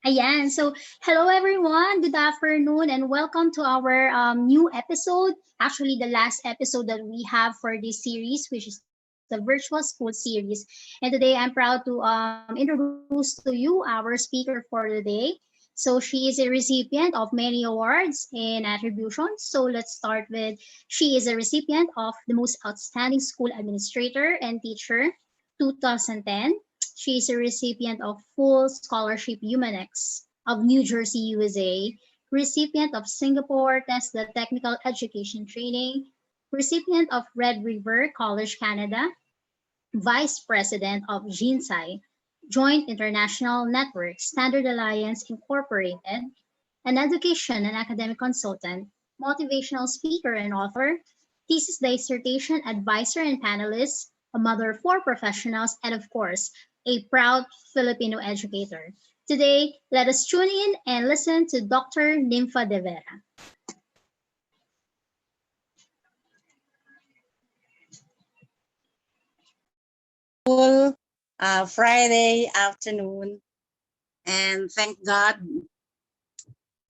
Ayan. So, hello everyone. Good afternoon and welcome to our new episode. Actually, the last episode that we have for this series, which is the virtual school series. And today I'm proud to introduce to you our speaker for the day. So, she is a recipient of many awards and attributions. So, let's start with she is a recipient of the most outstanding school administrator and teacher 2010. She is a recipient of Full Scholarship Humanex of New Jersey, USA, recipient of Singapore Tesla Technical Education Training, recipient of Red River College Canada, Vice President of GINSAI, Joint International Network Standard Alliance Incorporated, an education and academic consultant, motivational speaker and author, thesis dissertation advisor and panelist, a mother of four professionals, and of course, a proud Filipino educator. Today, let us tune in and listen to Dr. Nympha de Vera. Full Friday afternoon, and thank God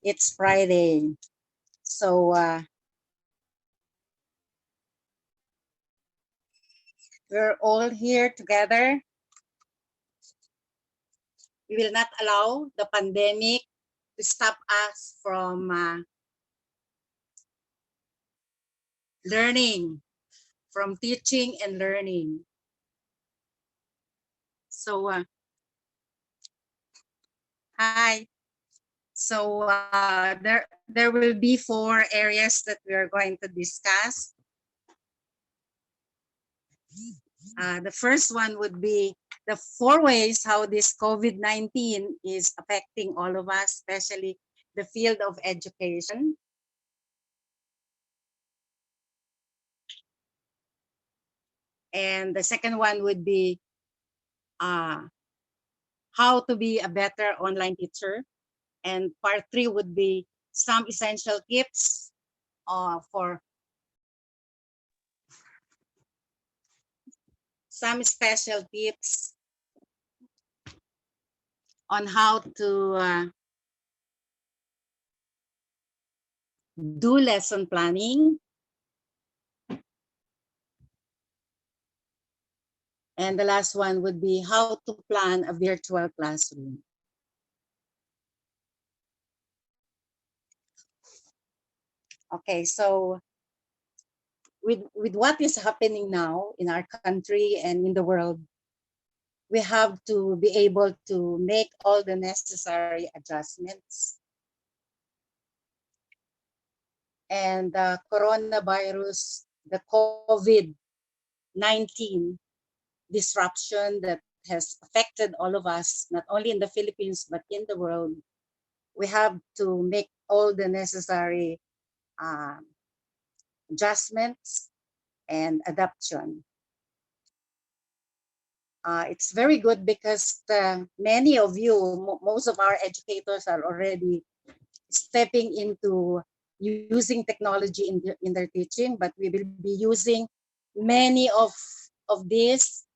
it's Friday. So we're all here together. We will not allow the pandemic to stop us from learning, from teaching and learning. So, hi. So there will be 4 areas that we are going to discuss. The first one would be the 4 ways how this COVID-19 is affecting all of us, especially the field of education. And the second one would be how to be a better online teacher. And part 3 would be some essential tips for some special tips on how to do lesson planning. And the last one would be how to plan a virtual classroom. Okay, so with what is happening now in our country and in the world, we have to be able to make all the necessary adjustments. And the coronavirus, the COVID-19 disruption that has affected all of us, not only in the Philippines, but in the world, we have to make all the necessary adjustments and adaptation. It's very good because many of you, most of our educators are already stepping into using technology in their teaching, but we will be using many of these.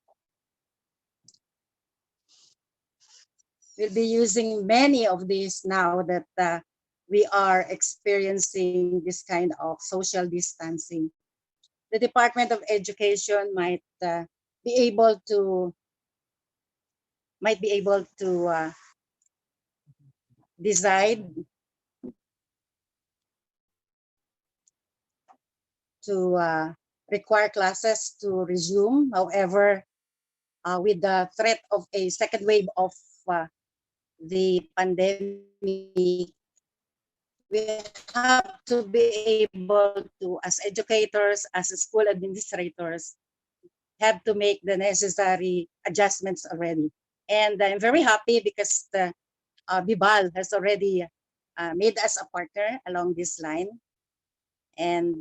We'll be using many of these now that we are experiencing this kind of social distancing. The Department of Education might be able to decide to require classes to resume. However, with the threat of a second wave of the pandemic, we have to be able to, as educators, as school administrators, have to make the necessary adjustments already. And I'm very happy because the Bibal has already made us a partner along this line. And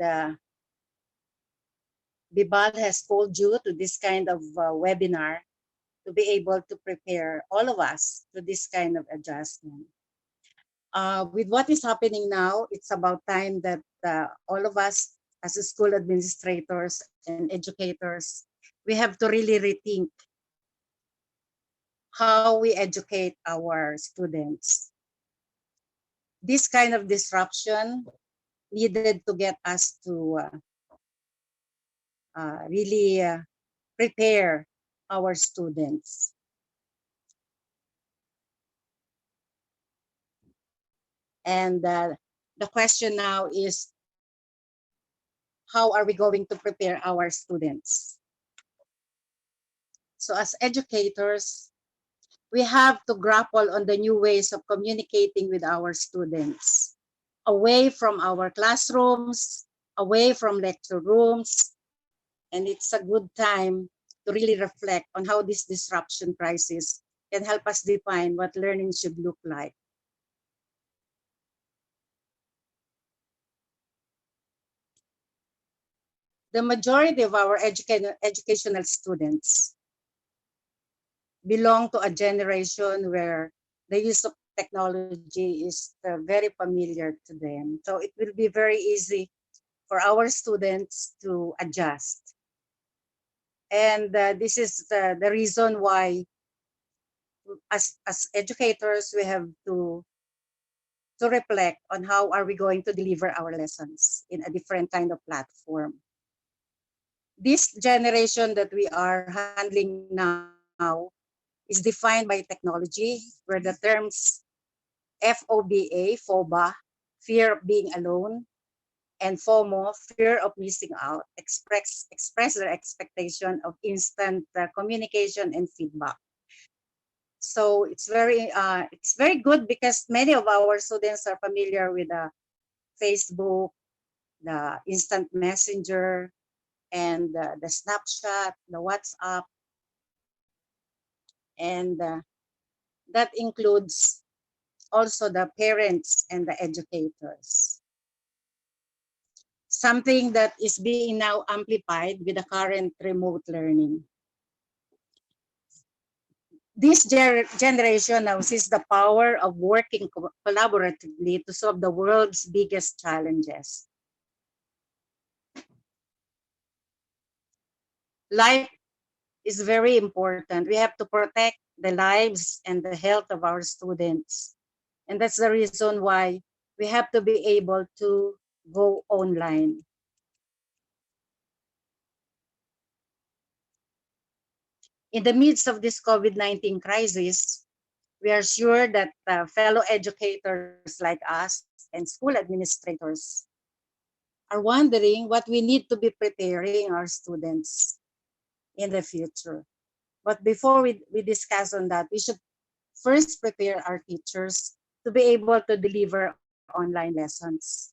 Bibal has called you to this kind of webinar to be able to prepare all of us to this kind of adjustment. With what is happening now, it's about time that all of us as school administrators and educators, we have to really rethink how we educate our students. this kind of disruption needed to get us to really prepare our students. And the question now is, how are we going to prepare our students? So as educators, we have to grapple on the new ways of communicating with our students, away from our classrooms, away from lecture rooms. And it's a good time to really reflect on how this disruption crisis can help us define what learning should look like. The majority of our educational students belong to a generation where the use of technology is very familiar to them. So it will be very easy for our students to adjust. And this is the reason why, as educators, we have to reflect on how are we going to deliver our lessons in a different kind of platform. This generation that we are handling now is defined by technology, where the terms FOBA, FOBA, fear of being alone, and FOMO, fear of missing out, express their expectation of instant communication and feedback. So it's very good because many of our students are familiar with Facebook, the instant messenger, and the Snapchat, the WhatsApp, and that includes also the parents and the educators. Something that is being now amplified with the current remote learning. This generation now sees the power of working collaboratively to solve the world's biggest challenges. Life is very important. We have to protect the lives and the health of our students. And that's the reason why we have to be able to go online. In the midst of this COVID-19 crisis, we are sure that fellow educators like us and school administrators are wondering what we need to be preparing our students in the future. But before we discuss on that, we should first prepare our teachers to be able to deliver online lessons.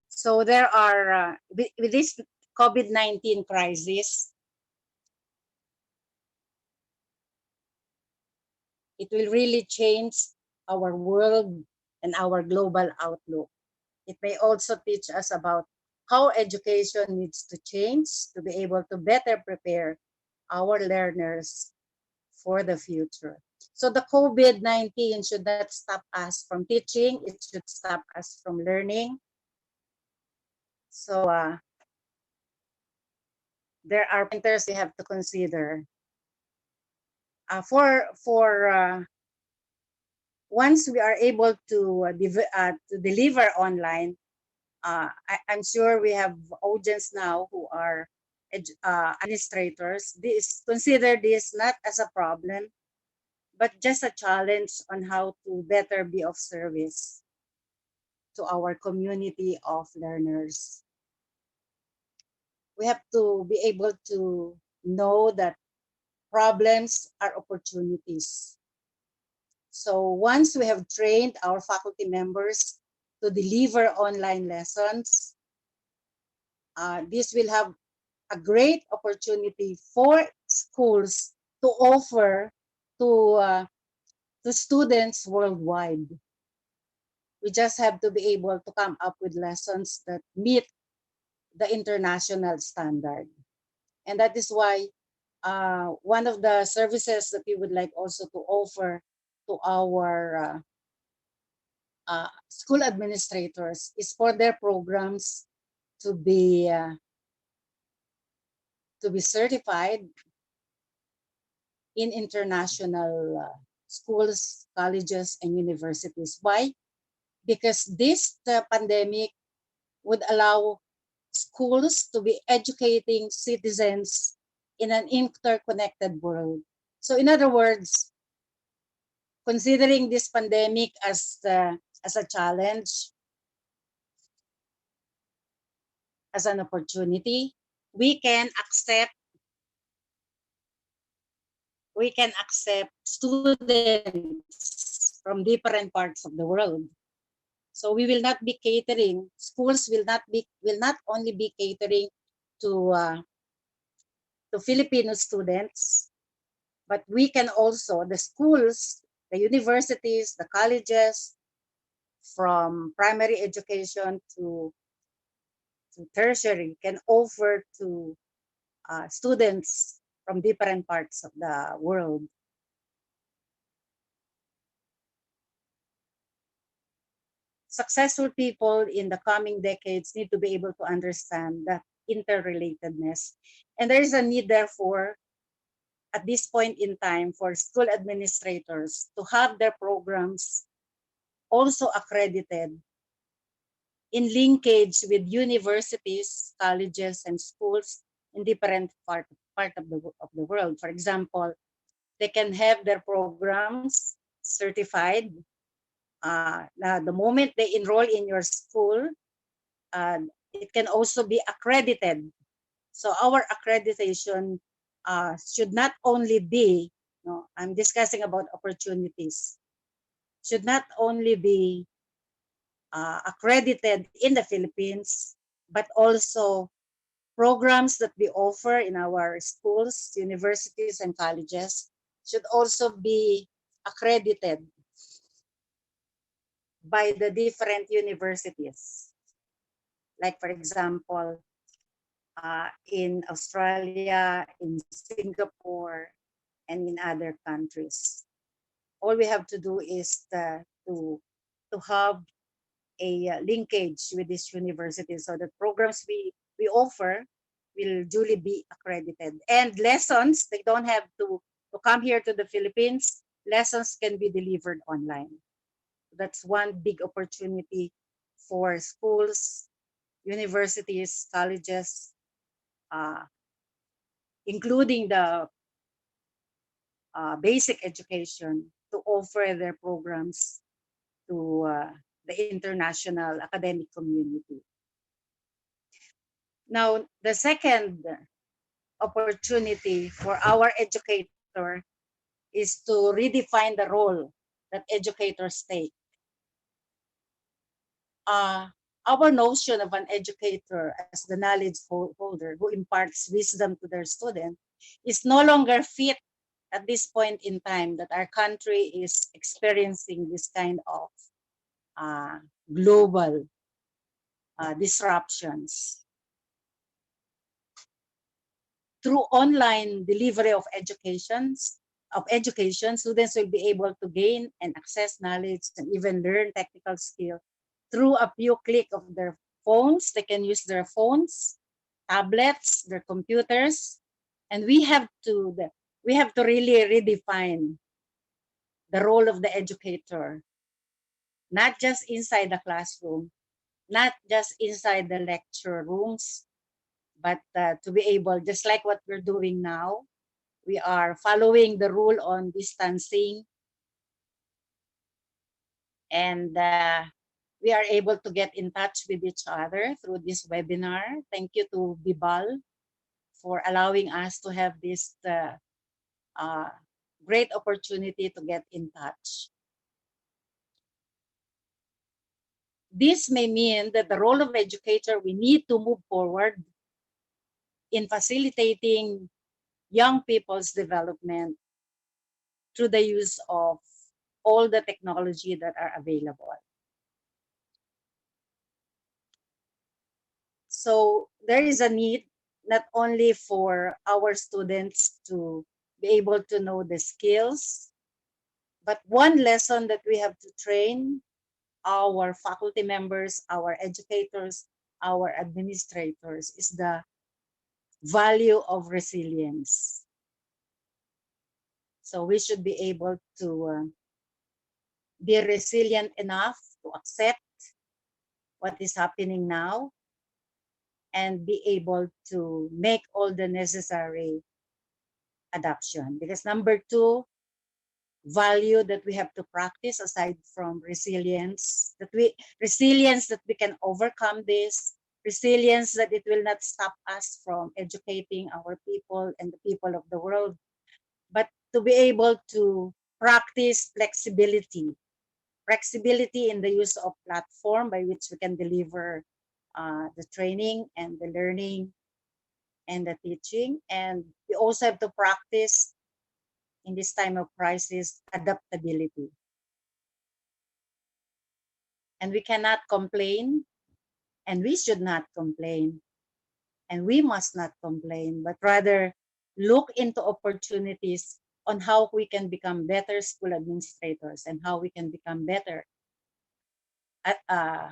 So there are, with this COVID-19 crisis, it will really change our world and our global outlook. It may also teach us about how education needs to change to be able to better prepare our learners for the future. So the COVID-19 should not stop us from teaching. It should stop us from learning. So there are pointers we have to consider. For once we are able to deliver online, I'm sure we have audience now who are administrators. Consider this not as a problem, but just a challenge on how to better be of service to our community of learners. We have to be able to know that problems are opportunities. So once we have trained our faculty members to deliver online lessons, this will have a great opportunity for schools to offer to students worldwide. We just have to be able to come up with lessons that meet the international standard. And that is why one of the services that we would like also to offer to our school administrators is for their programs to be certified in international schools, colleges, and universities. Why? Because this pandemic would allow schools to be educating citizens in an interconnected world. So in other words, considering this pandemic as a challenge, as an opportunity, we can accept students from different parts of the world. So we will not be catering. Schools will not only be catering to Filipino students, but we can also, the schools, the universities, the colleges, from primary education to tertiary, can offer to students from different parts of the world. Successful people in the coming decades need to be able to understand that interrelatedness. And there is a need, therefore, at this point in time, for school administrators to have their programs also accredited in linkage with universities, colleges, and schools in different part of the world. For example, they can have their programs certified. The moment they enroll in your school, it can also be accredited. So our accreditation should not only be, I'm discussing about opportunities, should not only be accredited in the Philippines, but also programs that we offer in our schools, universities, and colleges should also be accredited by the different universities. Like, for example, in Australia, in Singapore, and in other countries. All we have to do is to have a linkage with these universities so that programs we offer will duly be accredited. And lessons, they don't have to come here to the Philippines. Lessons can be delivered online. That's one big opportunity for schools, universities, colleges, uh, including the basic education, to offer their programs to the international academic community. Now, the second opportunity for our educator is to redefine the role that educators take. Uh, our notion of an educator as the knowledge holder who imparts wisdom to their student is no longer fit at this point in time that our country is experiencing this kind of uh, global disruptions. Through online delivery of education, students will be able to gain and access knowledge and even learn technical skill through a few click of their phones. They can use their phones, tablets, their computers, and we have to really redefine the role of the educator, not just inside the classroom, not just inside the lecture rooms, but to be able, just like what we're doing now, we are following the rule on distancing, and we are able to get in touch with each other through this webinar. Thank you to Bibal for allowing us to have this uh, great opportunity to get in touch. This may mean that the role of educator, we need to move forward in facilitating young people's development through the use of all the technology that are available. So there is a need not only for our students to be able to know the skills, but one lesson that we have to train our faculty members, our educators, our administrators is the value of resilience. So we should be able to be resilient enough to accept what is happening now and be able to make all the necessary adaptation. Because number two, value that we have to practice aside from resilience that we can overcome this, resilience that it will not stop us from educating our people and the people of the world, but to be able to practice flexibility in the use of platform by which we can deliver the training and the learning and the teaching. And we also have to practice in this time of crisis adaptability. And we cannot complain, and we should not complain, and we must not complain, but rather look into opportunities on how we can become better school administrators and how we can become uh,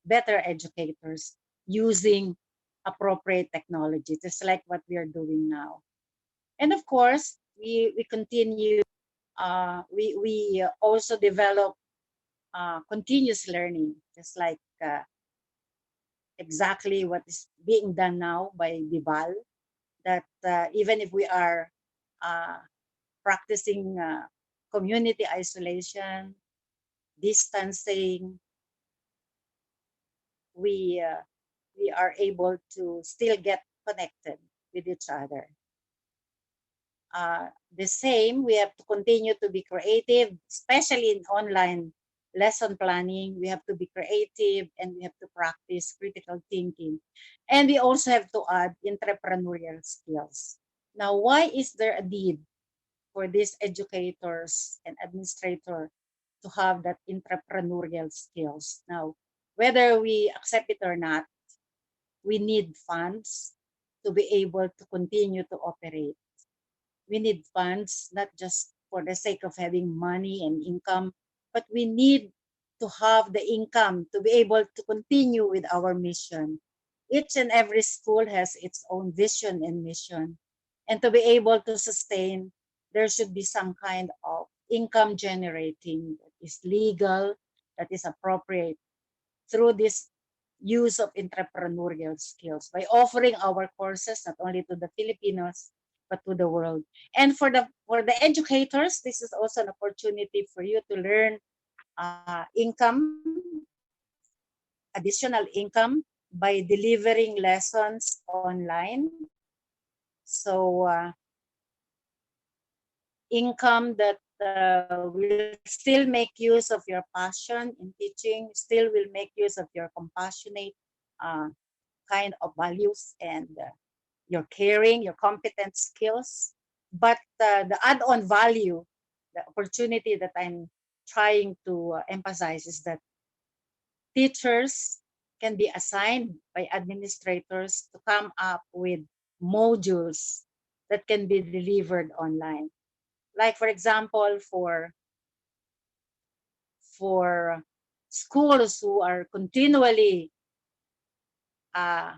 better educators using appropriate technology, just like what we are doing now. And of course, we continue, we also develop continuous learning, just like exactly what is being done now by Bibal, that even if we are uh, practicing community isolation, distancing, we uh, we are able to still get connected with each other. The same, we have to continue to be creative, especially in online lesson planning. We have to be creative and we have to practice critical thinking. And we also have to add entrepreneurial skills. Now, why is there a need for these educators and administrators to have that entrepreneurial skills? Now, whether we accept it or not, we need funds to be able to continue to operate. We need funds not just for the sake of having money and income, but we need to have the income to be able to continue with our mission. Each and every school has its own vision and mission. And to be able to sustain, there should be some kind of income generating that is legal, that is appropriate through this use of entrepreneurial skills by offering our courses not only to the Filipinos but to the world. And for the educators, this is also an opportunity for you to learn income, additional income by delivering lessons online. So income that will still make use of your passion in teaching, still will make use of your compassionate uh, kind of values and your caring, your competent skills. But the add-on value, the opportunity that I'm trying to emphasize is that teachers can be assigned by administrators to come up with modules that can be delivered online. Like for example, for schools who are continually uh,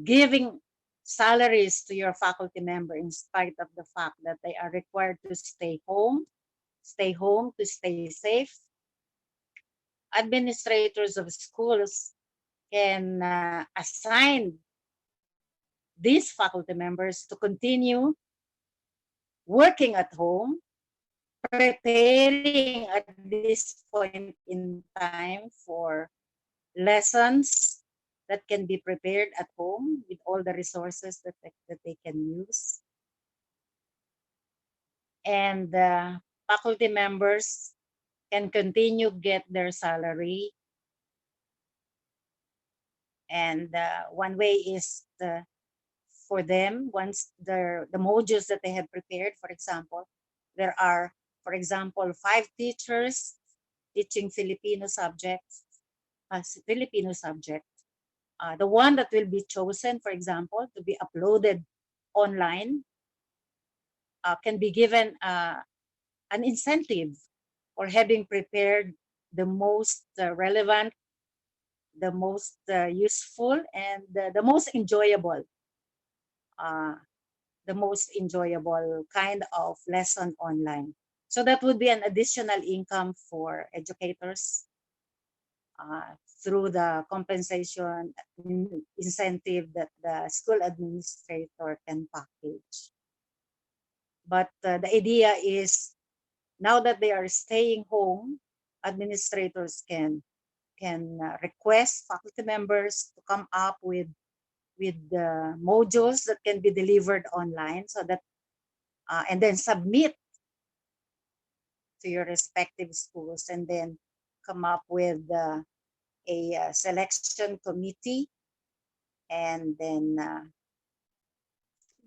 giving salaries to your faculty member in spite of the fact that they are required to stay home to stay safe. Administrators of schools can assign these faculty members to continue working at home, preparing at this point in time for lessons that can be prepared at home with all the resources that they can use. And faculty members can continue get their salary. And one way is for them, once the modules that they have prepared, for example, there are, for example, 5 teachers teaching Filipino subjects, Filipino subject. The one that will be chosen, for example, to be uploaded online can be given an incentive for having prepared the most relevant, the most useful, and the most enjoyable, uh, the most enjoyable kind of lesson online. So that would be an additional income for educators through the compensation incentive that the school administrator can package. But the idea is now that they are staying home, administrators can request faculty members to come up with modules that can be delivered online, so that and then submit to your respective schools, and then come up with a selection committee, and then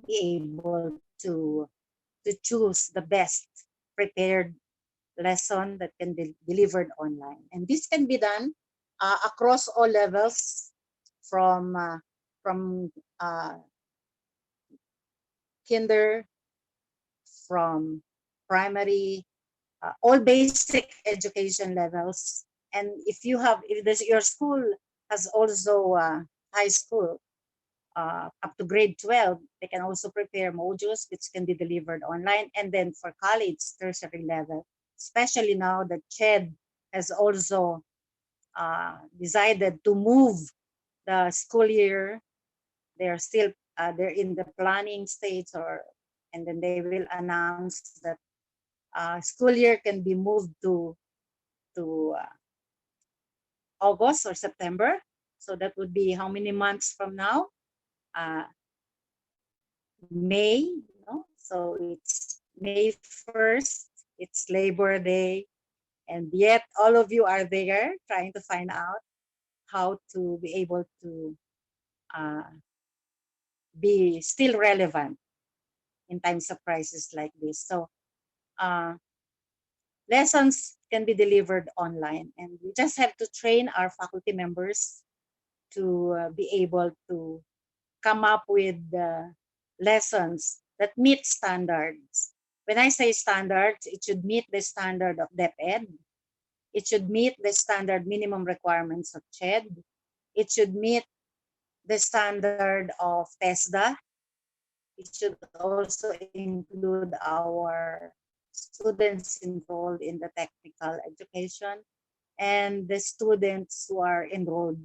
be able to choose the best prepared lesson that can be delivered online. And this can be done across all levels, from uh, kinder, from primary, all basic education levels. And if your school has also high school up to grade 12, they can also prepare modules which can be delivered online. And then for college, tertiary level, especially now that CHED has also decided to move the school year. They're still they're in the planning stage, and then they will announce that school year can be moved to August or September. So that would be how many months from now? Uh, May, no? So it's May 1st, it's Labor Day, and yet all of you are there trying to find out how to be able to uh, be still relevant in times of crisis like this. So uh, lessons can be delivered online, and we just have to train our faculty members to be able to come up with lessons that meet standards. When I say standards, it should meet the standard of DepEd. It should meet the standard minimum requirements of CHED. It should meet the standard of TESDA. It should also include our students enrolled in the technical education and the students who are enrolled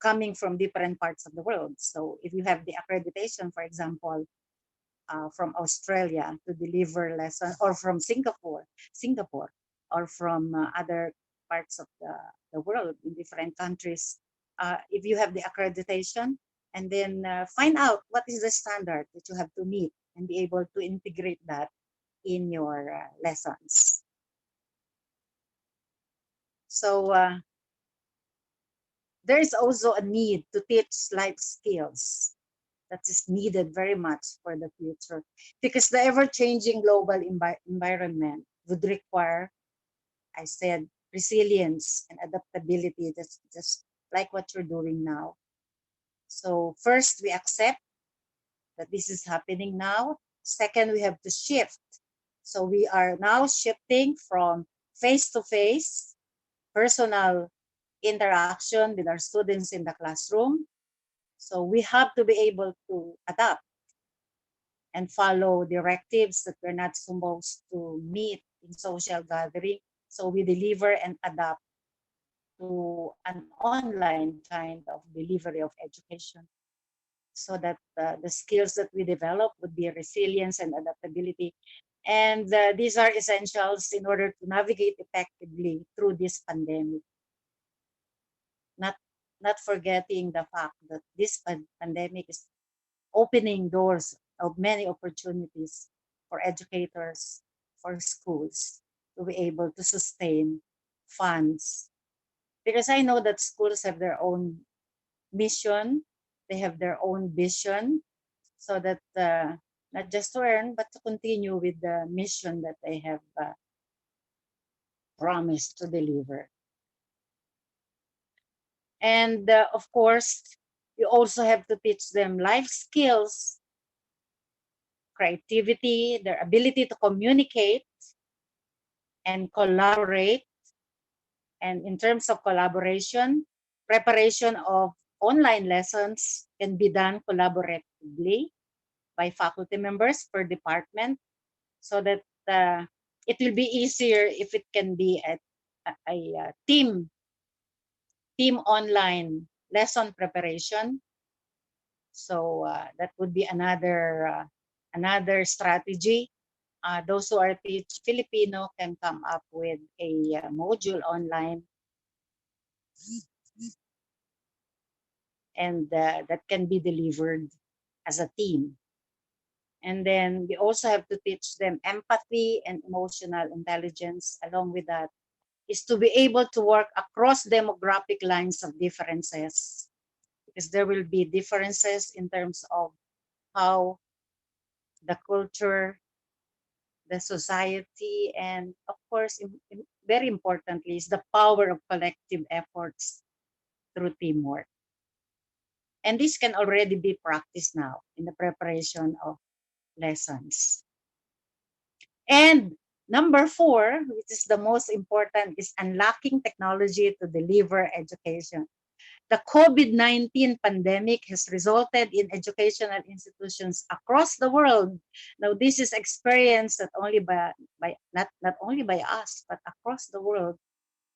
coming from different parts of the world. So if you have the accreditation, for example, from Australia to deliver lessons, or from Singapore, or from other parts of the world in different countries, if you have the accreditation, and then find out what is the standard that you have to meet and be able to integrate that in your lessons. So there is also a need to teach life skills that is needed very much for the future, because the ever-changing global environment would require, I said, resilience and adaptability, just like what you're doing now. So first, we accept that this is happening now. Second, we have to shift. So we are now shifting from face-to-face personal interaction with our students in the classroom. So we have to be able to adapt and follow directives that we're not supposed to meet in social gathering. So we deliver and adapt to an online kind of delivery of education, so that the skills that we develop would be resilience and adaptability. And these are essentials in order to navigate effectively through this pandemic. Not, not forgetting the fact that this pandemic is opening doors of many opportunities for educators, for schools to be able to sustain funds. Because I know that schools have their own mission, they have their own vision, so that not just to earn, but to continue with the mission that they have promised to deliver. And of course, you also have to teach them life skills, creativity, their ability to communicate and collaborate. And in terms of collaboration, preparation of online lessons can be done collaboratively. by faculty members per department, so that it will be easier if it can be a team online lesson preparation. So that would be another strategy. Those who are teach Filipino can come up with a module online, and that can be delivered as a team. And then we also have to teach them empathy and emotional intelligence. Along with that is to be able to work across demographic lines of differences, because there will be differences in terms of how the culture, the society, and of course, very importantly, is the power of collective efforts through teamwork. And this can already be practiced now in the preparation of lessons. And number four, which is the most important, is unlocking technology to deliver education. The COVID-19 pandemic has resulted in educational institutions across the world. Now, this is experienced not only by us, but across the world.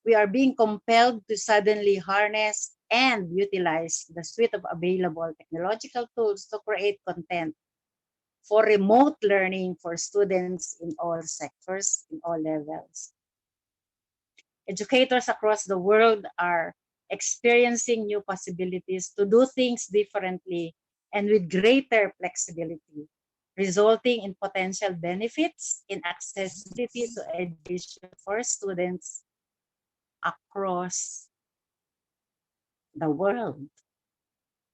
We are being compelled to suddenly harness and utilize the suite of available technological tools to create content for remote learning for students in all sectors, in all levels. Educators across the world are experiencing new possibilities to do things differently and with greater flexibility, resulting in potential benefits in accessibility to education for students across the world.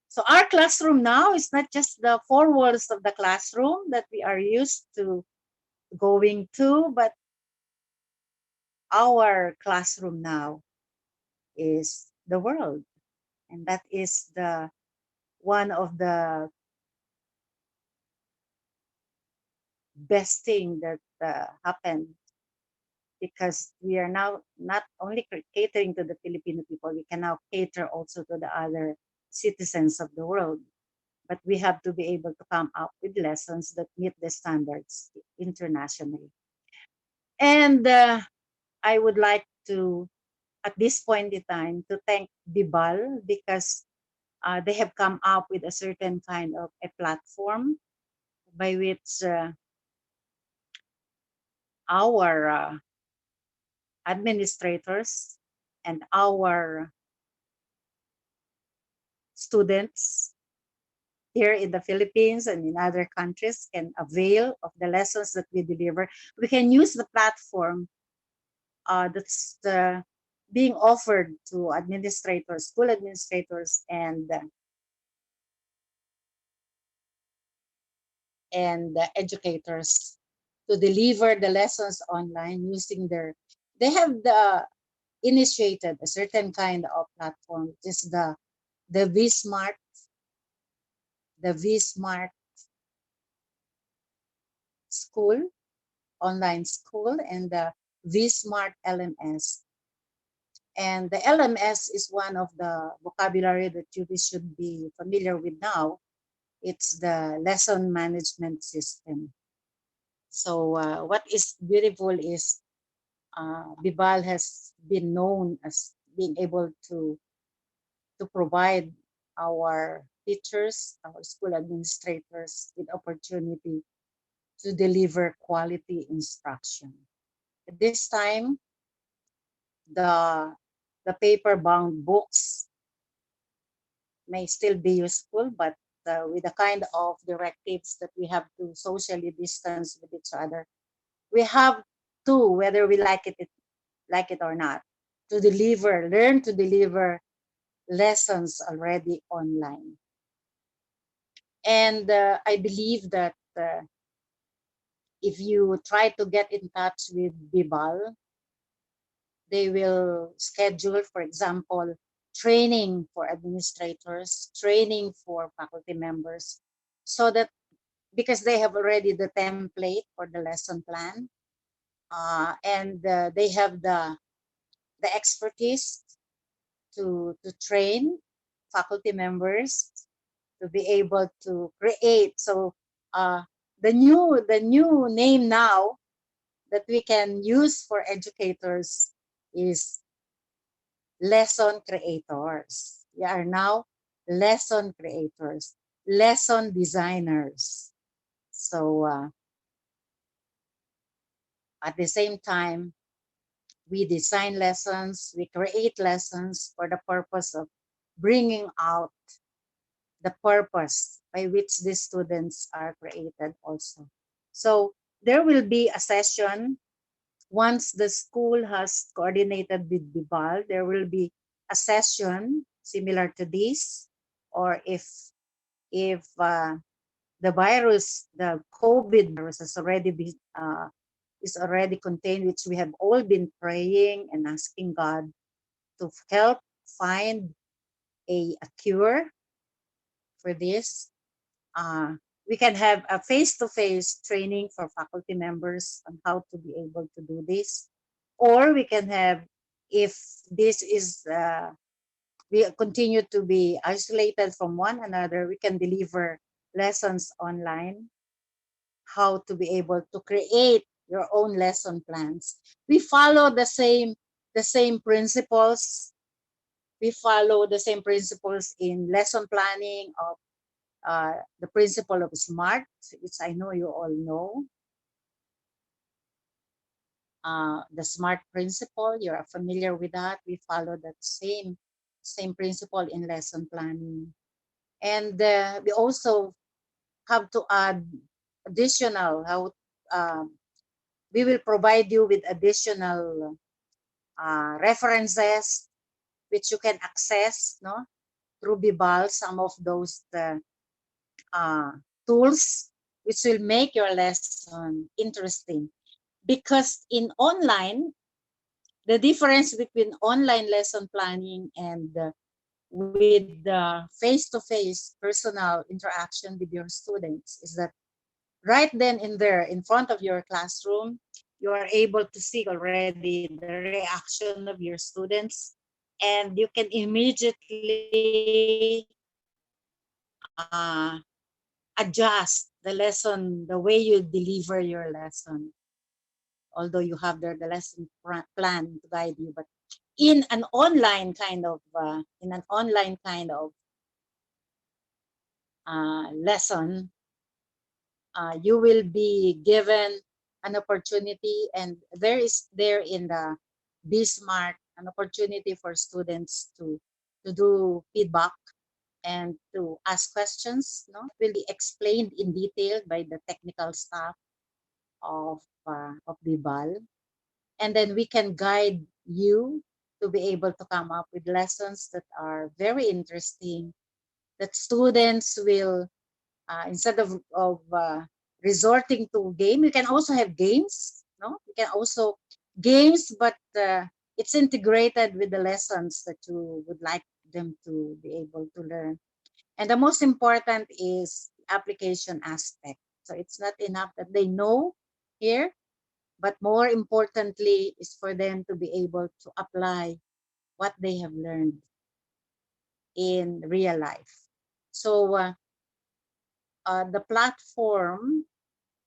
So our classroom now is not just the four walls of the classroom that we are used to going to, but our classroom now is the world. And that is the one of the best thing that happened, because we are now not only catering to the Filipino people, we can now cater also to the other citizens of the world. But we have to be able to come up with lessons that meet the standards internationally. And I would like to, at this point in time, to thank Bibal, because they have come up with a certain kind of a platform by which our administrators and our students here in the Philippines and in other countries can avail of the lessons that we deliver. We can use the platform that's being offered to administrators, school administrators, and educators to deliver the lessons online using they have initiated a certain kind of platform, which is the vSmart, the vSmart school, online school, and the vSmart LMS. And the LMS is one of the vocabulary that you should be familiar with now. It's the lesson management system. So what is beautiful is Bibal has been known as being able to provide our teachers, our school administrators with opportunity to deliver quality instruction. At this time, the paper-bound books may still be useful, but with the kind of directives that we have to socially distance with each other, we have to, whether we like it or not, to learn to deliver lessons already online. And I believe that if you try to get in touch with Bibal, they will schedule, for example, training for administrators, training for faculty members, so that because they have already the template for the lesson plan, and they have the expertise to train faculty members to be able to create. So uh, the new name now that we can use for educators is lesson creators. We are now lesson creators, lesson designers. So at the same time, we design lessons, we create lessons for the purpose of bringing out the purpose by which these students are created also. So there will be a session once the school has coordinated with Bibal, there will be a session similar to this, or if the virus, the COVID virus is already contained, which we have all been praying and asking God to help find a cure for this. Uh, we can have a face-to-face training for faculty members on how to be able to do this, or we can have, if this is we continue to be isolated from one another, we can deliver lessons online, how to be able to create your own lesson plans. We follow the same principles. We follow the same principles in lesson planning of the principle of SMART, which I know you all know. The SMART principle, you're familiar with that. We follow that same principle in lesson planning. And we also have to add additional, um, we will provide you with additional references which you can access, no, through Bibal, some of those uh, tools which will make your lesson interesting. Because in online, the difference between online lesson planning and with the face-to-face personal interaction with your students is that right then and there in front of your classroom, you are able to see already the reaction of your students, and you can immediately adjust the lesson, the way you deliver your lesson. Although you have there the lesson plan to guide you, but in an online kind of lesson, you will be given an opportunity, and there is there in the Bismarck an opportunity for students to do feedback and to ask questions. No, it will be explained in detail by the technical staff of Bibal, and then we can guide you to be able to come up with lessons that are very interesting, that students will instead of resorting to game, you can also have games. No, you can also games, but it's integrated with the lessons that you would like them to be able to learn. And the most important is the application aspect. So it's not enough that they know here, but more importantly is for them to be able to apply what they have learned in real life. So the platform,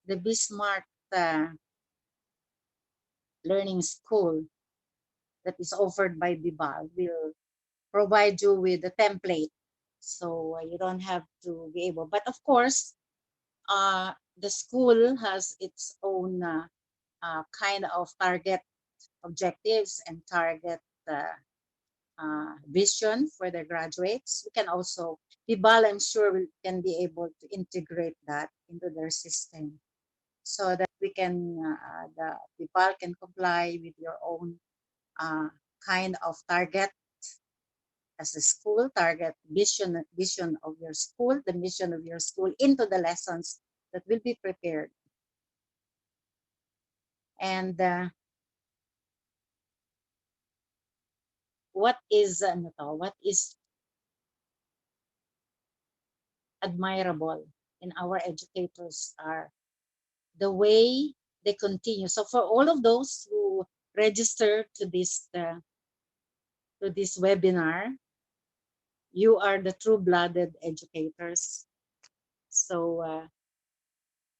the Bismarck uh, Learning School that is offered by Bibal will provide you with a template. So you don't have to be able, but of course, the school has its own kind of target objectives and target vision for their graduates. We can also, Bibal, I'm sure, can be able to integrate that into their system so that we can, the Bibal can comply with your own uh, kind of target as a school, target vision of your school, the mission of your school into the lessons that will be prepared. And what is admirable in our educators are the way they continue. So for all of those who register to this webinar, you are the true-blooded educators. So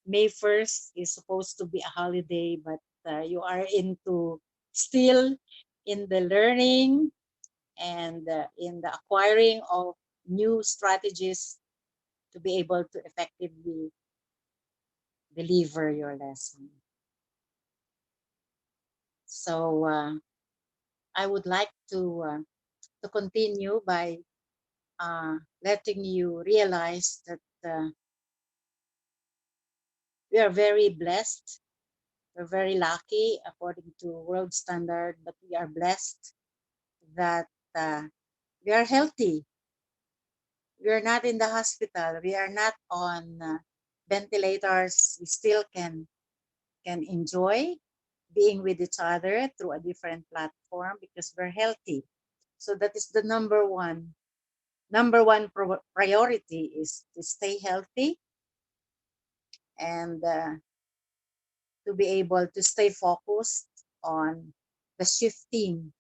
May 1st is supposed to be a holiday, but you are into still in the learning and in the acquiring of new strategies to be able to effectively deliver your lesson. So I would like to continue by letting you realize that we are very blessed. We're very lucky according to world standard, but we are blessed that we are healthy. We are not in the hospital. We are not on ventilators. We still can enjoy being with each other through a different platform because we're healthy. So that is the number one priority is to stay healthy and to be able to stay focused on the shifting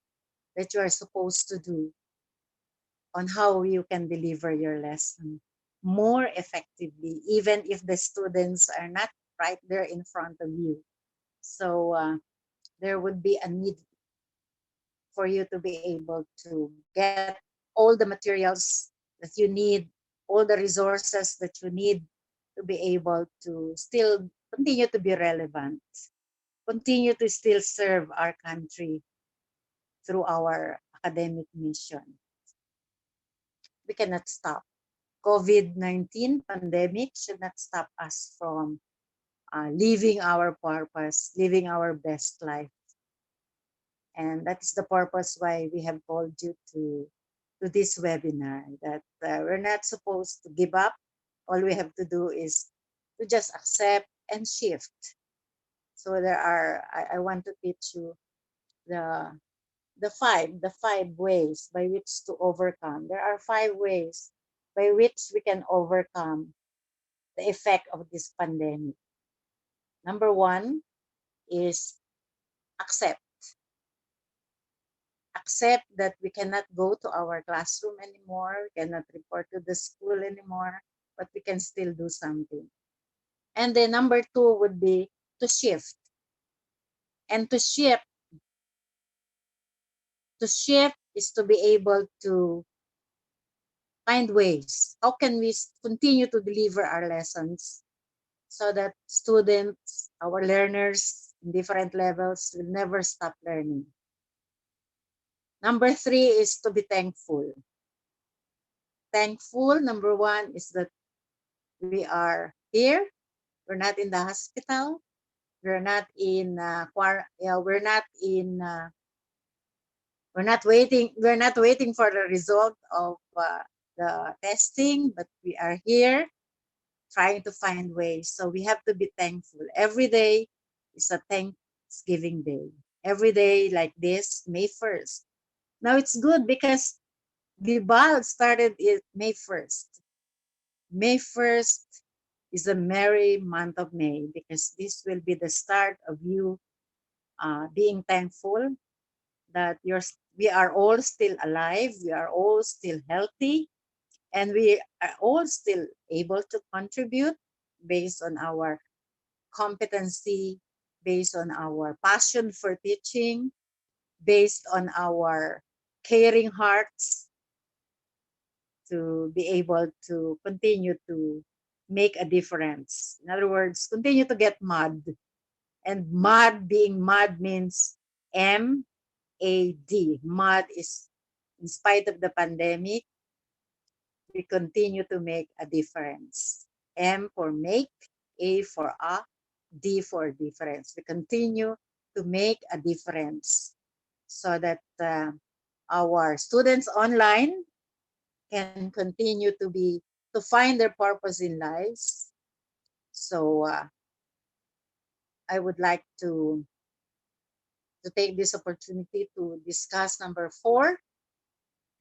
that you are supposed to do on how you can deliver your lesson more effectively, even if the students are not right there in front of you. So there would be a need for you to be able to get all the materials that you need, all the resources that you need to be able to still continue to be relevant, continue to still serve our country through our academic mission. We cannot stop. COVID-19 pandemic should not stop us from living our purpose, living our best life. And that is the purpose why we have called you to this webinar, that we're not supposed to give up. All we have to do is to just accept and shift. So I want to teach you the the five ways by which to overcome. There are 5 ways by which we can overcome the effect of this pandemic. Number one is accept. Accept that we cannot go to our classroom anymore, we cannot report to the school anymore, but we can still do something. And then number two would be to shift. And to shift is to be able to find ways. How can we continue to deliver our lessons so that students, our learners in different levels will never stop learning? Number three is to be thankful. Thankful, number one, is that we are here. We're not in the hospital. We're not in we're not in we're not waiting. We're not waiting for the result of the testing, but we are here trying to find ways. So we have to be thankful. Every day is a Thanksgiving day. Every day like this, May 1st. Now it's good because Bibal started it May 1st. May 1st is a merry month of May because this will be the start of you being thankful that we are all still alive, we are all still healthy, and we are all still able to contribute based on our competency, based on our passion for teaching, based on our caring hearts to be able to continue to make a difference. In other words, continue to get mud. And mud, being mud means MAD. Mud is, in spite of the pandemic, we continue to make a difference. M for make, A for D for difference. We continue to make a difference so that our students online can continue to find their purpose in lives. So I would like to take this opportunity to discuss number 4.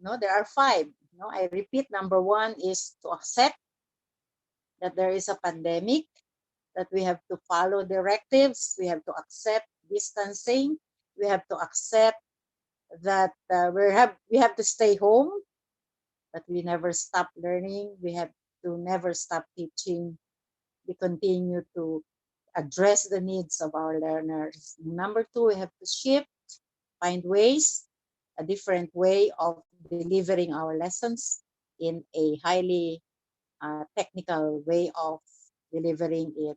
No, there are 5. No, I repeat, number 1 is to accept that there is a pandemic, that we have to follow directives, we have to accept distancing, we have to accept that we have to stay home, but we never stop learning. We have to never stop teaching we continue to address the needs of our learners. Number two, we have to shift, find ways, a different way of delivering our lessons in a highly technical way of delivering it,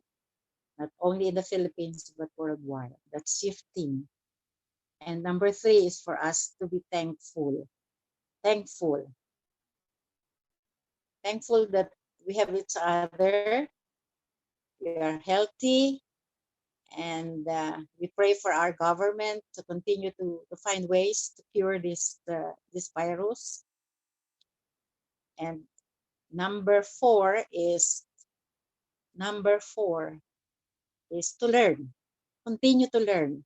not only in the Philippines, but worldwide. That's shifting. And number three is for us to be thankful. Thankful. Thankful that we have each other, we are healthy, and we pray for our government to continue to find ways to cure this virus. And number four is to learn, continue to learn,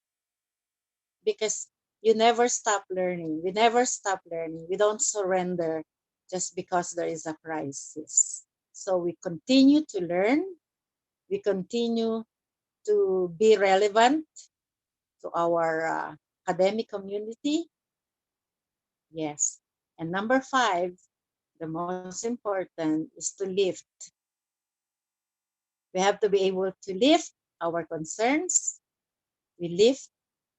because you never stop learning. We never stop learning. We don't surrender just because there is a crisis. So we continue to learn. We continue to be relevant to our academic community. Yes. And number five, the most important, is to lift. We have to be able to lift our concerns. We lift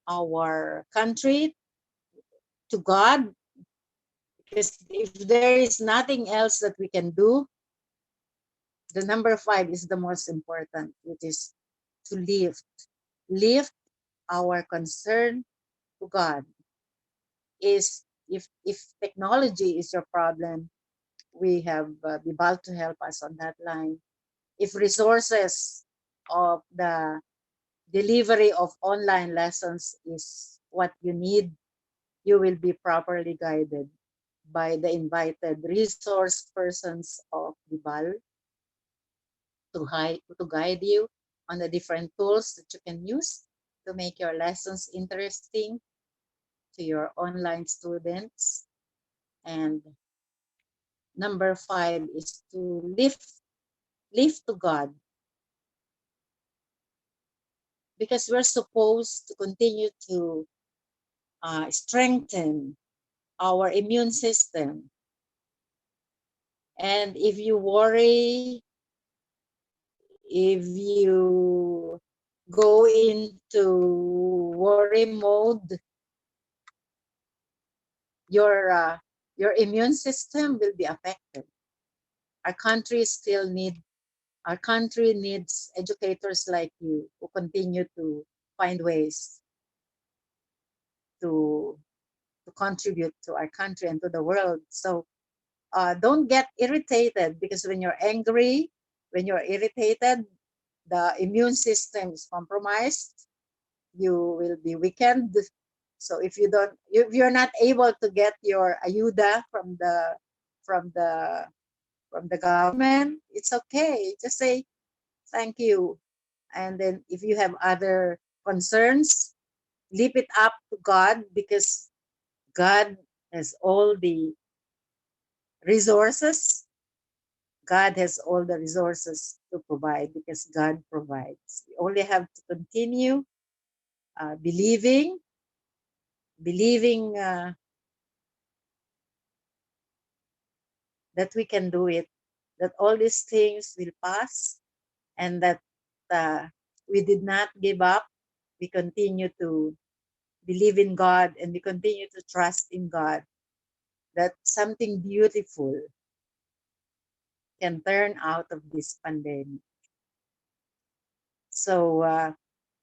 our country to God, because if there is nothing else that we can do, the number five is the most important, which is to lift our concern to God. Is if technology is your problem, we have Bibal to help us on that line. If resources of the delivery of online lessons is what you need, you will be properly guided by the invited resource persons of Bibal to guide you on the different tools that you can use to make your lessons interesting to your online students. And number five is to lift to God, because we're supposed to continue to strengthen our immune system. And if you worry, if you go into worry mode, your immune system will be affected. Our country still our country needs educators like you who continue to find ways to contribute to our country and to the world. So don't get irritated, because when you're angry, when you're irritated, the immune system is compromised. You will be weakened. So if you're not able to get your ayuda from the from the government, it's okay. Just say thank you. And then if you have other concerns, leave it up to God, because God has all the resources. God has all the resources to provide, because God provides. We only have to continue believing that we can do it, that all these things will pass, and that uh, we did not give up. We continue to believe in God, and we continue to trust in God that something beautiful can turn out of this pandemic. So,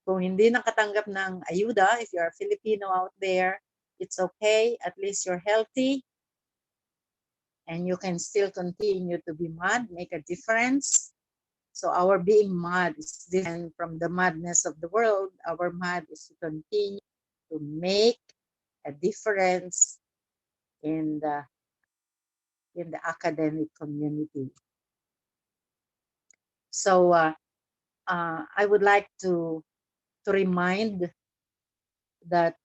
kung hindi nakatanggap ng ayuda, if you're a Filipino out there, it's okay. At least you're healthy, and you can still continue to be mad, make a difference. So our being mad is different from the madness of the world. Our mad is to continue to make a difference in the academic community. So I would like to remind that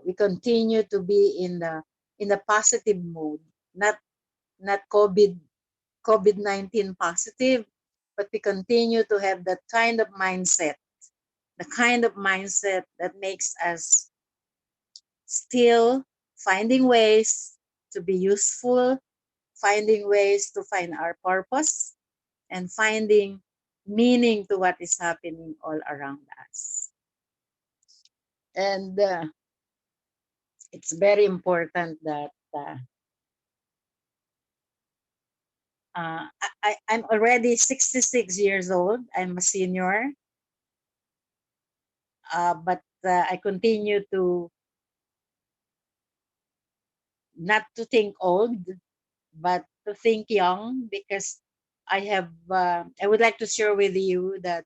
we continue to be in the positive mode, not COVID-19 positive, but we continue to have that kind of mindset, the kind of mindset that makes us still finding ways to be useful, finding ways to find our purpose, and finding meaning to what is happening all around us. And it's very important that I'm already 66 years old. I'm a senior, but I continue to not to think old, but to think young, because I would like to share with you that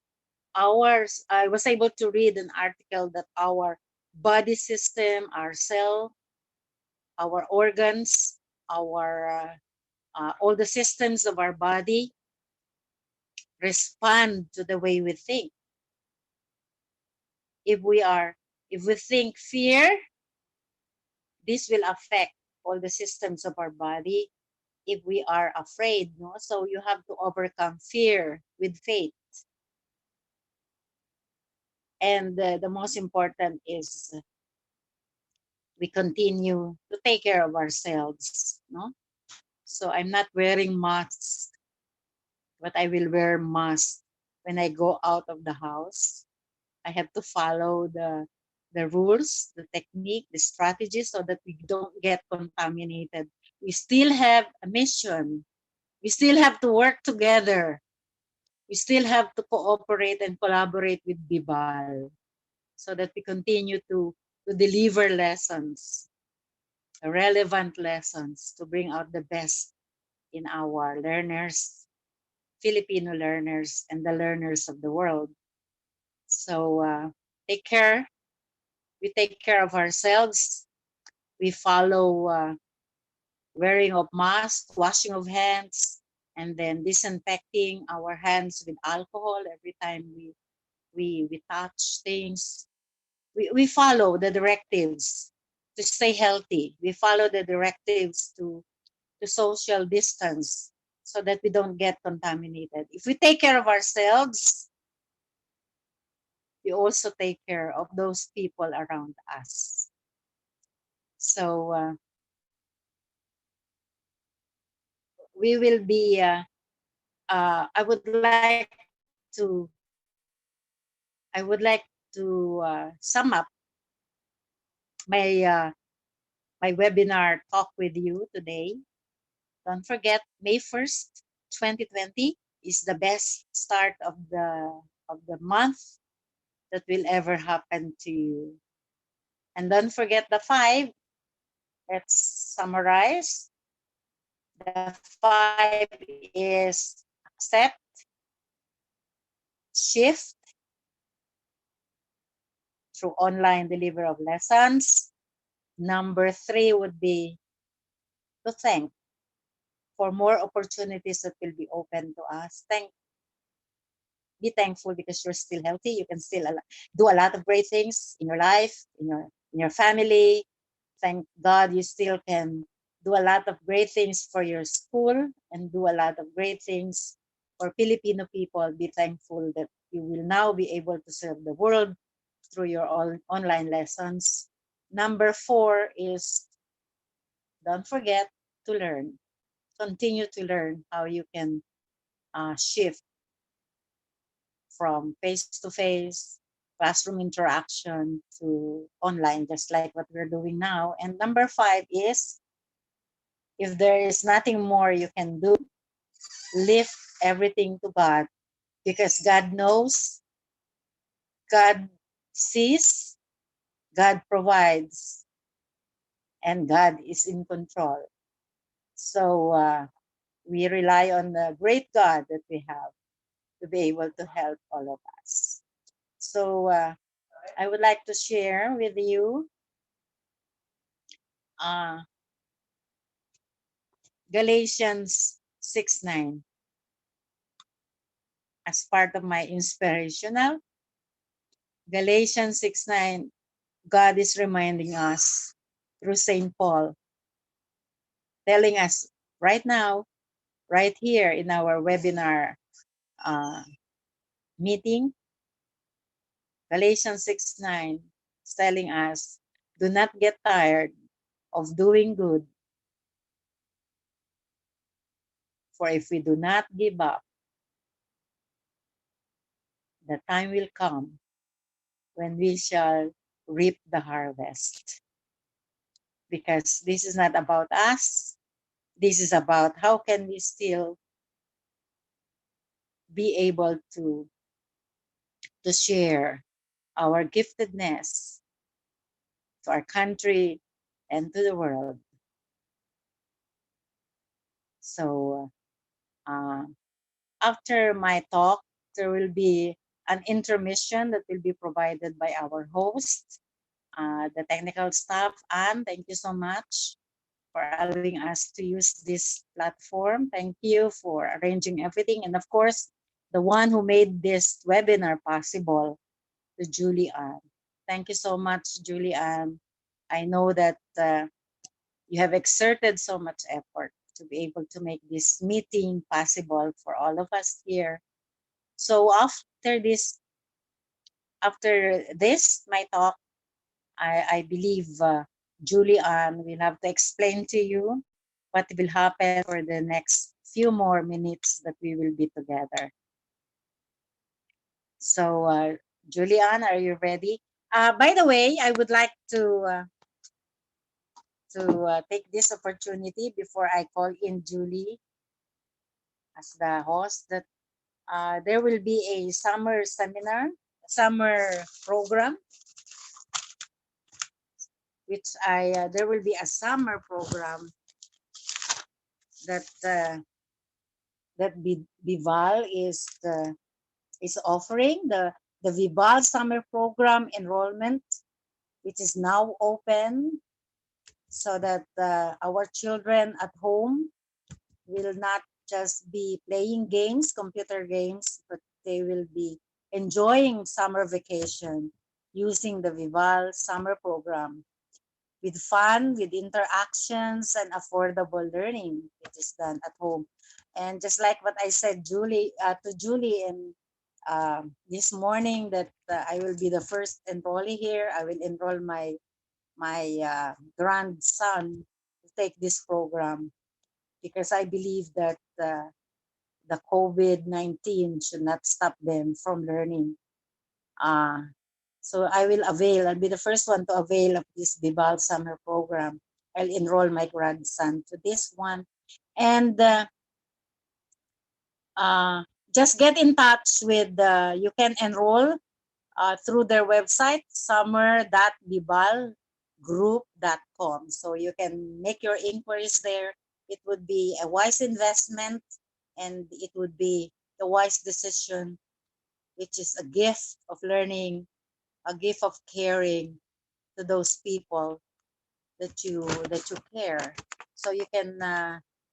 I was able to read an article that our body system, our cell, our organs, our all the systems of our body respond to the way we think. If we are, if we think fear, this will affect all the systems of our body. If we are afraid, no, so you have to overcome fear with faith. And the most important is we continue to take care of ourselves, no. So I'm not wearing masks, but I will wear mask when I go out of the house. I have to follow the rules, the technique, the strategy, so that we don't get contaminated. We still have a mission. We still have to work together. We still have to cooperate and collaborate with Bibal so that we continue to deliver lessons, relevant lessons, to bring out the best in our learners, Filipino learners, and the learners of the world. So take care. We take care of ourselves. We follow wearing of masks, washing of hands, and then disinfecting our hands with alcohol every time we touch things. We follow the directives to stay healthy. We follow the directives to social distance so that we don't get contaminated. If we take care of ourselves, we also take care of those people around us. So we will be. I would like to sum up my my webinar talk with you today. Don't forget, May 1st, 2020 is the best start of the month that will ever happen to you. And don't forget the 5. Let's summarize. The 5 is accept, shift through online delivery of lessons. Number 3 would be to thank for more opportunities that will be open to us. Be thankful because you're still healthy. You can still do a lot of great things in your life, in your family. Thank God you still can do a lot of great things for your school and do a lot of great things for Filipino people. Be thankful that you will now be able to serve the world through your online lessons. Number 4 is don't forget to learn. Continue to learn how you can shift from face-to-face classroom interaction to online, just like what we're doing now. And number 5 is, if there is nothing more you can do, lift everything to God, because God knows, God sees, God provides, and God is in control. So we rely on the great God that we have to be able to help all of us. So I would like to share with you uh, Galatians 6:9 as part of my inspirational. Galatians 6:9, God is reminding us through St. Paul, telling us right now, right here in our webinar uh, meeting, Galatians 6:9 is telling us, do not get tired of doing good, for if we do not give up, the time will come when we shall reap the harvest. Because this is not about us. This is about how can we still be able to share our giftedness to our country and to the world. So uh, after my talk, there will be an intermission that will be provided by our host, the technical staff. And thank you so much for allowing us to use this platform. Thank you for arranging everything. And of course, the one who made this webinar possible, to Julie Ann. Thank you so much, Julie Ann. I know that you have exerted so much effort to be able to make this meeting possible for all of us here. So after this, my talk, I believe Julie Ann will have to explain to you what will happen for the next few more minutes that we will be together. So, Julian, are you ready? By the way, I would like to take this opportunity before I call in Julie as the host that there will be a summer seminar, summer program, which there will be a summer program that Bival is offering the Vival summer program enrollment, which is now open, so that our children at home will not just be playing games, computer games, but they will be enjoying summer vacation using the Vival summer program with fun, with interactions, and affordable learning, which is done at home. And just like what I said, to Julie, and this morning, that I will be the first enrollee here. I will enroll my grandson to take this program because I believe that the COVID-19 should not stop them from learning. So I'll be the first one to avail of this Bibal summer program. I'll enroll my grandson to this one. And just get in touch with, you can enroll through their website, summer.bibalgroup.com. So you can make your inquiries there. It would be a wise investment, and it would be a wise decision, which is a gift of learning, a gift of caring to those people that you care. So you can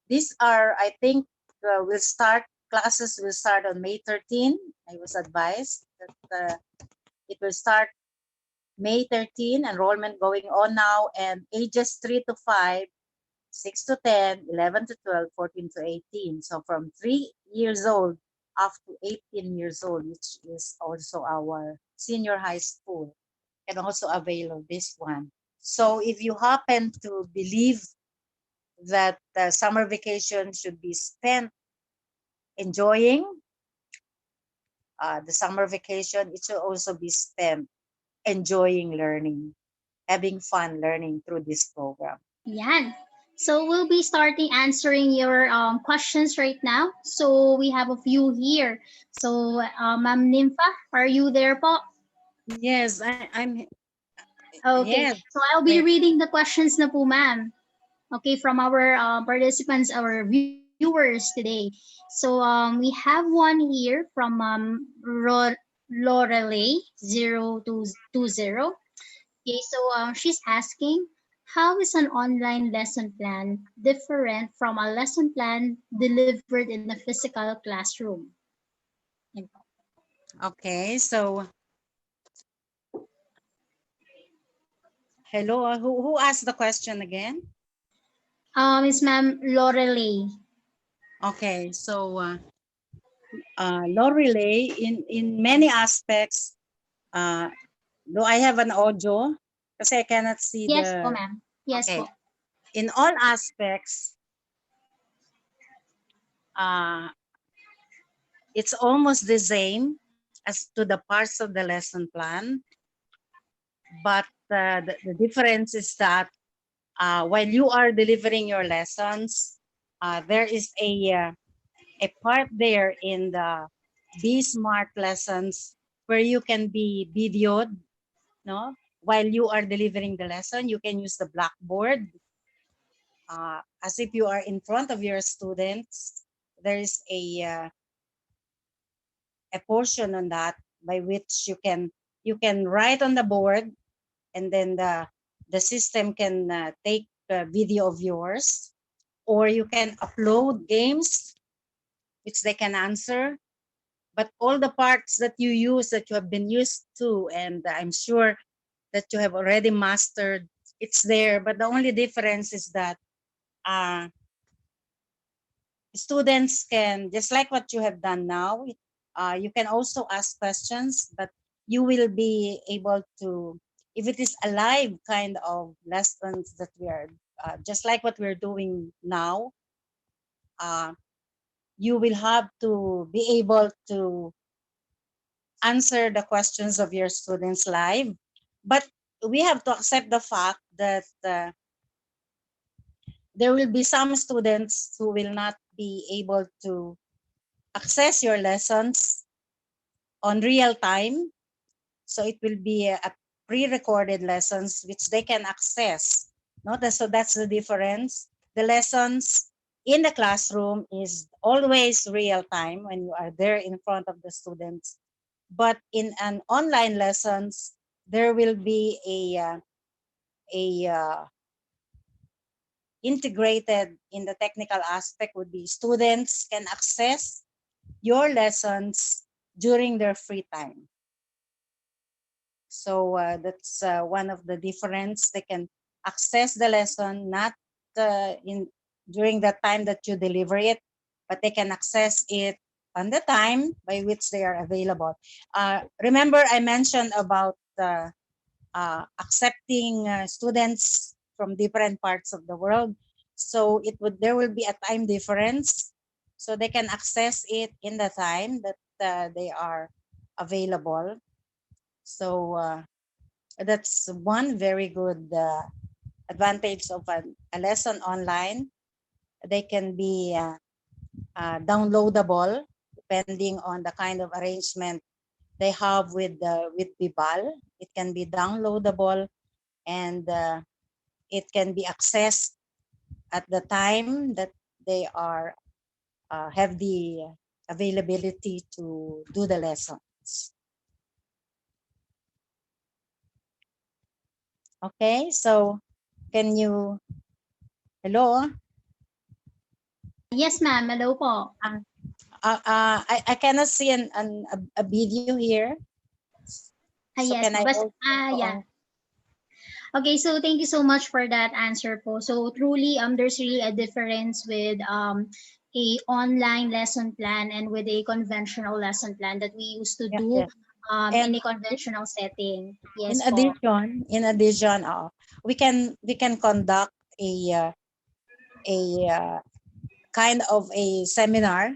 these are, I think, classes will start on May 13. I was advised that it will start May 13, enrollment going on now, and ages 3 to 5, 6 to 10, 11 to 12, 14 to 18. So from 3 years old up to 18 years old, which is also our senior high school, can also avail of this one. So if you happen to believe that summer vacation should be spent enjoying the summer vacation, it should also be spent enjoying learning, having fun learning through this program. Yan. So we'll be starting answering your questions right now. So we have a few here. So Ma'am Nympha, are you there po? Yes, I'm. Okay. Yes, So I'll be wait. reading the questions na po, ma'am. Okay, from our participants, our viewers today. So we have one here from Lorelei 0220. Okay, so she's asking, how is an online lesson plan different from a lesson plan delivered in a physical classroom? Okay, so hello. Who asked the question again? It's Ma'am Lorelei. Okay, so Lorelei, in many aspects, do I have an audio? Kasi I cannot see Yes po, the. ma'am. Yes Okay, po. in all aspects, uh, it's almost the same. as to the parts of the lesson plan. But the difference is that while you are delivering your lessons, there is a part there in the Be Smart lessons where you can be videoed, no? While you are delivering the lesson, you can use the blackboard as if you are in front of your students. There is a portion on that by which you can write on the board, and then the system can take a video of yours, or you can upload games which they can answer. But all the parts that you use, that you have been used to, and I'm sure that you have already mastered, it's there. But the only difference is that uh, students can, just like what you have done now, you can also ask questions, but you will be able to, if it is a live kind of lessons that we are, just like what we're doing now, uh, you will have to be able to answer the questions of your students live. But we have to accept the fact that there will be some students who will not be able to access your lessons on real time. So it will be a pre-recorded lessons which they can access. No? So that's the difference. The lessons in the classroom is always real time when you are there in front of the students. But in an online lessons, there will be a integrated in the technical aspect would be students can access your lessons during their free time. So that's one of the difference. They can access the lesson not in during the time that you deliver it, but they can access it on the time by which they are available. Remember, I mentioned about accepting students from different parts of the world. So there will be a time difference, so they can access it in the time that they are available. So that's one very good advantage of a lesson online. They can be downloadable depending on the kind of arrangement they have with Bibal. It can be downloadable, and it can be accessed at the time that they are have the availability to do the lessons. Okay, so can you, hello? Yes, ma'am. Hello po. I cannot see a video here. So Yes can po. I But, also, yeah. Okay, so thank you so much for that answer po. So truly, there's really a difference with a online lesson plan and with a conventional lesson plan that we used to yeah, do yeah. in And a conventional setting. in Yes po. addition, we can conduct a kind of a seminar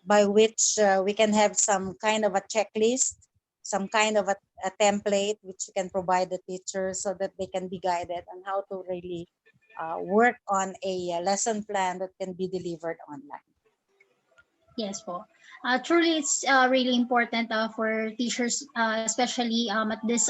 by which we can have some kind of a checklist, some kind of a template which you can provide the teachers so that they can be guided on how to really work on a lesson plan that can be delivered online. Yes po. Truly, it's really important for teachers, especially at this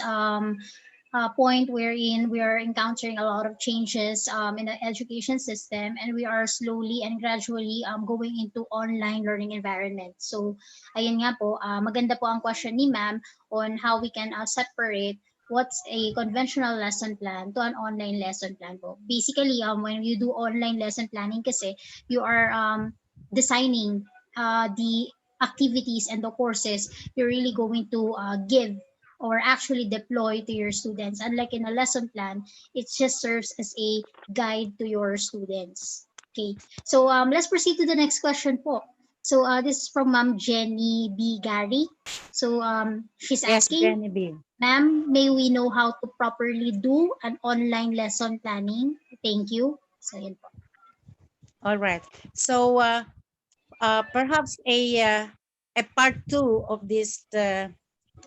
point wherein we are encountering a lot of changes in the education system, and we are slowly and gradually going into online learning environment. So, ayun nga po, maganda po ang question ni ma'am on how we can separate what's a conventional lesson plan to an online lesson plan po. Basically, when you do online lesson planning kasi, you are designing the activities and the courses you're really going to give or actually deploy to your students. Unlike in a lesson plan, it just serves as a guide to your students. Okay, so let's proceed to the next question po. So this is from Ma'am Jenny B. Gary. So she's Yes, asking, Jenny B. Ma'am, may we know how to properly do an online lesson planning? Thank you. So yun po. All right. So perhaps a part two of this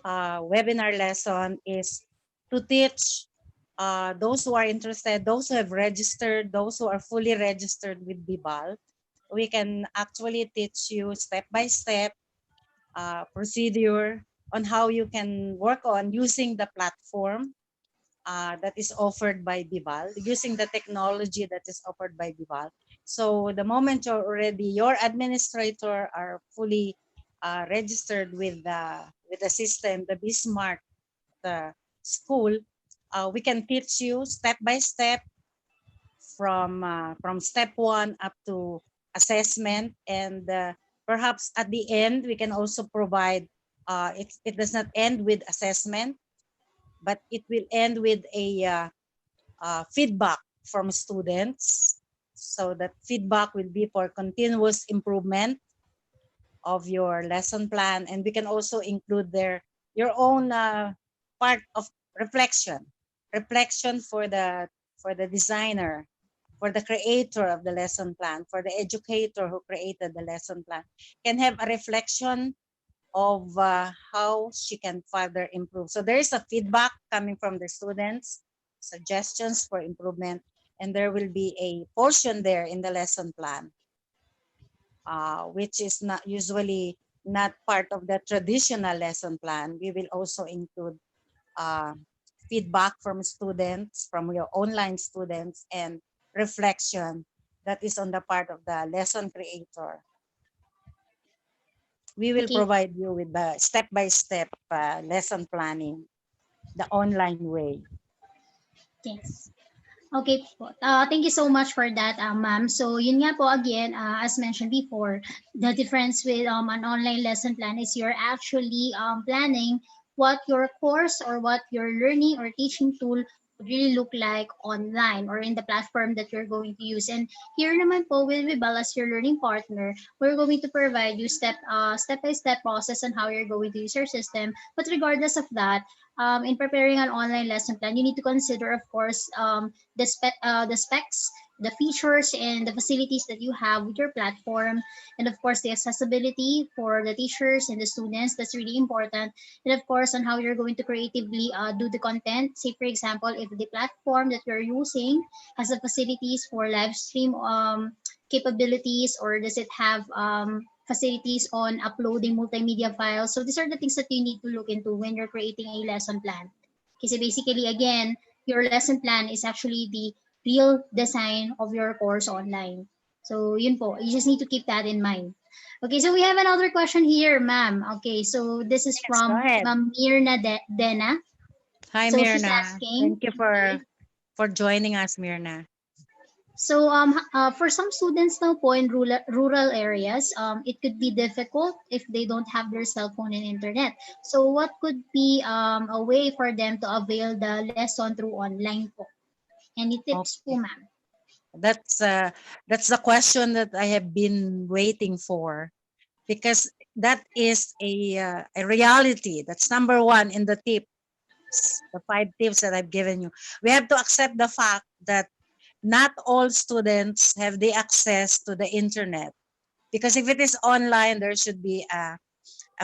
webinar lesson is to teach those who are interested, those who have registered, those who are fully registered with BIBAL. We can actually teach you step by step procedure on how you can work on using the platform that is offered by BIBAL, using the technology that is offered by BIBAL. So the moment your administrator are fully registered with the system, the BSmart school, we can teach you step by step from step one up to assessment, and perhaps at the end we can also provide. It does not end with assessment, but it will end with a feedback from students. So that feedback will be for continuous improvement of your lesson plan, and we can also include there your own part of reflection for the designer, for the creator of the lesson plan, for the educator who created the lesson plan, can have a reflection of how she can further improve. So there is a feedback coming from the students, suggestions for improvement, and there will be a portion there in the lesson plan, which is not usually not part of the traditional lesson plan. We will also include uh, feedback from students, from your online students, and reflection that is on the part of the lesson creator. We will Okay. provide you with the step-by-step lesson planning, the online way. Yes. Okay po. Thank you so much for that, ma'am. So, yun nga po again, as mentioned before, the difference with an online lesson plan is you're actually planning what your course or what your learning or teaching tool would really look like online or in the platform that you're going to use. And here naman po with Vibal as your learning partner, we're going to provide you step-by-step process on how you're going to use your system. But regardless of that, in preparing an online lesson plan, you need to consider, of course, the specs, the features, and the facilities that you have with your platform, and of course the accessibility for the teachers and the students. That's really important. And of course, on how you're going to creatively do the content. Say, for example, if the platform that you're using has the facilities for live stream capabilities, or does it have facilities on uploading multimedia files. So these are the things that you need to look into when you're creating a lesson plan. Kasi basically, again, your lesson plan is actually the real design of your course online. So yun po, you just need to keep that in mind. Okay, so we have another question here, ma'am. Okay, so this is Yes, go from ahead. Ma'am Mirna Dena. Hi, So she's Mirna. asking, Thank you okay, for joining us, Mirna. so for some students now po in rural areas, it could be difficult if they don't have their cell phone and internet. So what could be a way for them to avail the lesson through online po? Any tips po, Okay. ma'am? That's uh, that's the question that I have been waiting for, because that is a reality. That's number one in the tips, the 5 tips that I've given you. We have to accept the fact that not all students have the access to the internet, because if it is online, there should be a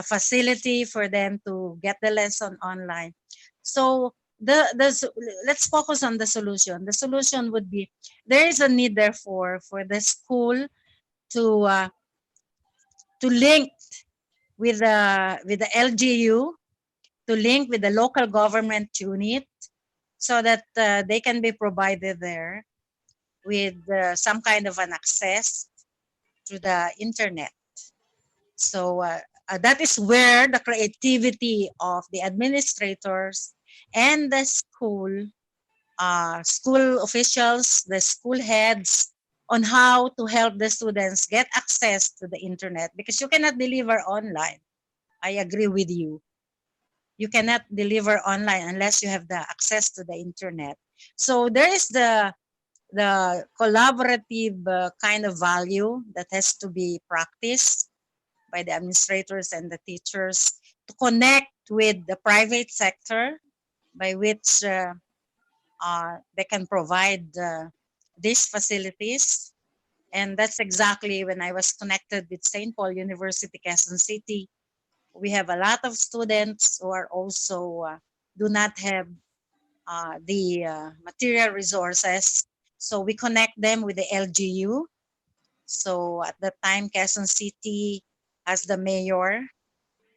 facility for them to get the lesson online. So let's focus on the solution. The solution would be, there is a need therefore for the school to uh, to link with the LGU, to link with the local government unit, so that they can be provided there with some kind of an access to the internet. So that is where the creativity of the administrators and the school officials, the school heads, on how to help the students get access to the internet, because you cannot deliver online. I agree with you. You cannot deliver online unless you have the access to the internet. So there is the collaborative kind of value that has to be practiced by the administrators and the teachers, to connect with the private sector, by which they can provide these facilities. And that's exactly when I was connected with St. Paul University, Quezon City. We have a lot of students who are also do not have the material resources. So we connect them with the LGU. So at the time, Quezon City, as the mayor,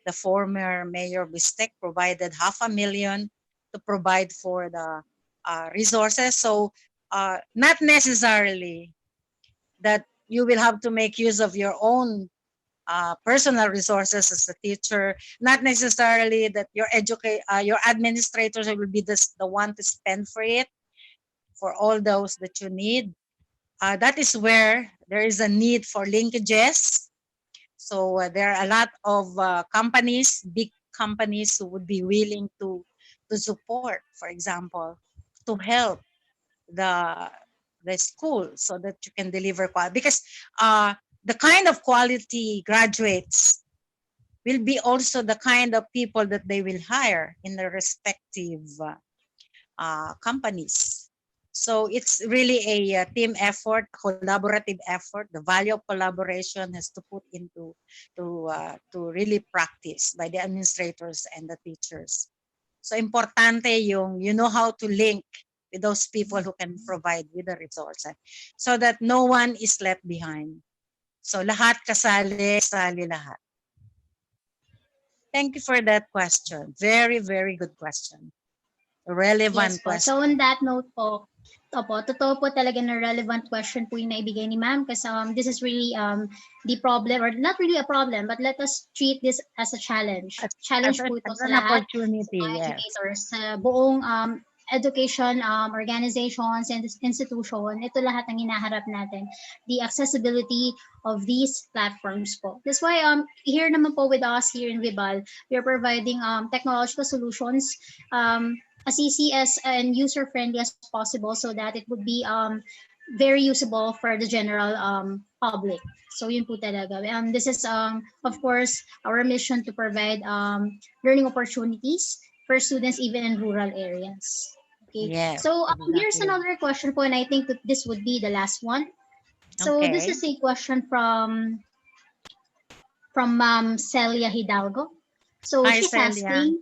the former Mayor Bistek provided 500,000 to provide for the resources. So not necessarily that you will have to make use of your own personal resources as a teacher. Not necessarily that your administrators will be the one to spend for it, for all those that you need. That is where there is a need for linkages. So there are a lot of companies, big companies, who would be willing to support, for example, to help the the school so that you can deliver quality. Because the kind of quality graduates will be also the kind of people that they will hire in the respective companies. So it's really a team effort, collaborative effort. The value of collaboration has to put into to really practice by the administrators and the teachers. So importante yung you know how to link with those people who can provide with the resources so that no one is left behind. So lahat kasali, sali lahat. Thank you for that question. Very, very good question. Yes Relevant po. question. So on that note po, opo, totoo po talaga na relevant question po yung naibigay ni ma'am kasi this is really the problem, or not really a problem, but let us treat this as a challenge. As, Challenge a, po ito as sa an lahat, sa opportunity, mga yes. educators, sa buong education organizations and institution. Ito lahat ang hinaharap natin. The accessibility of these platforms po. That's why here naman po with us here in Vibal, we are providing technological solutions as easy as and user friendly as possible so that it would be very usable for the general public. So yun po talaga. This is of course our mission to provide learning opportunities for students even in rural areas. Okay. Yes, So here's exactly. another question po, and I think that this would be the last one. So this Okay. is a question from Celia Hidalgo. So Hi, she's Celia. asking,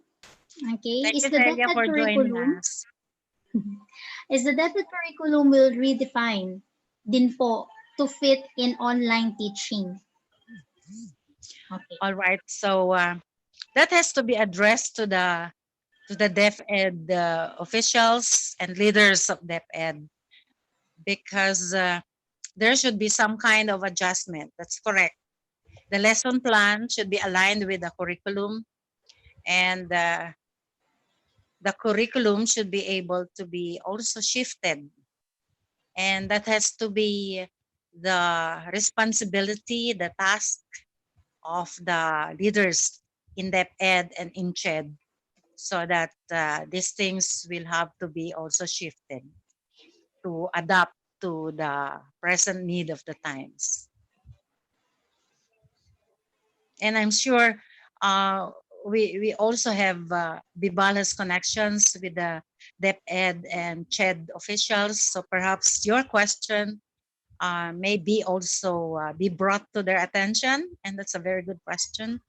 okay, Thank is you, the Celia, DepEd for joining curriculum us. is the DepEd curriculum will redefine din po to fit in online teaching? Okay. All right. So that has to be addressed to the DepEd officials and leaders of DepEd because there should be some kind of adjustment. That's correct. The lesson plan should be aligned with the curriculum, and the curriculum should be able to be also shifted. And that has to be the responsibility, the task of the leaders in DepEd and in CHED, so that these things will have to be also shifted to adapt to the present need of the times. And I'm sure uh, we also have Bibala's connections with the DepEd and CHED officials. So perhaps your question may be also be brought to their attention, and that's a very good question.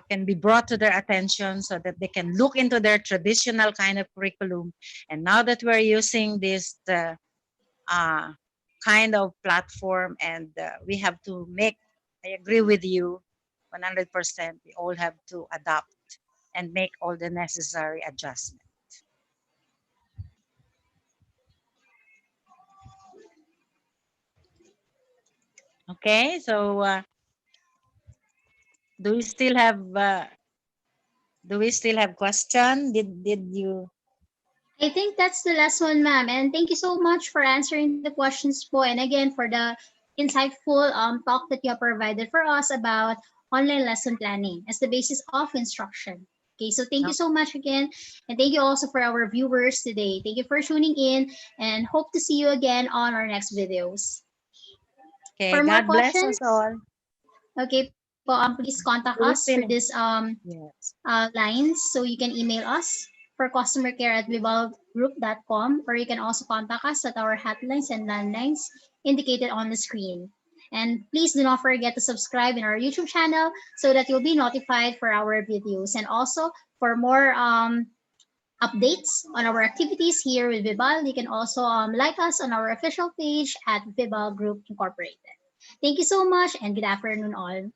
Can be brought to their attention so that they can look into their traditional kind of curriculum. And now that we're using this uh, kind of platform, and we have to make, I agree with you 100%, we all have to adapt and make all the necessary adjustments. Okay, so do we still have question? Did you? I think that's the last one, ma'am. And thank you so much for answering the questions po, and again for the insightful talk that you have provided for us about online lesson planning as the basis of instruction. Okay, so thank you No. so much again, and thank you also for our viewers today. Thank you for tuning in, and hope to see you again on our next videos. Okay, For more God bless questions, us all. okay po, please contact Do we us through still? this Yes. lines, so you can email us. for customer care at vivalgroup.com, or you can also contact us at our hotlines and landlines indicated on the screen. And please do not forget to subscribe in our YouTube channel so that you'll be notified for our videos. And also for more updates on our activities here with Vibal, you can also like us on our official page at Vibal Group Incorporated. Thank you so much and good afternoon all.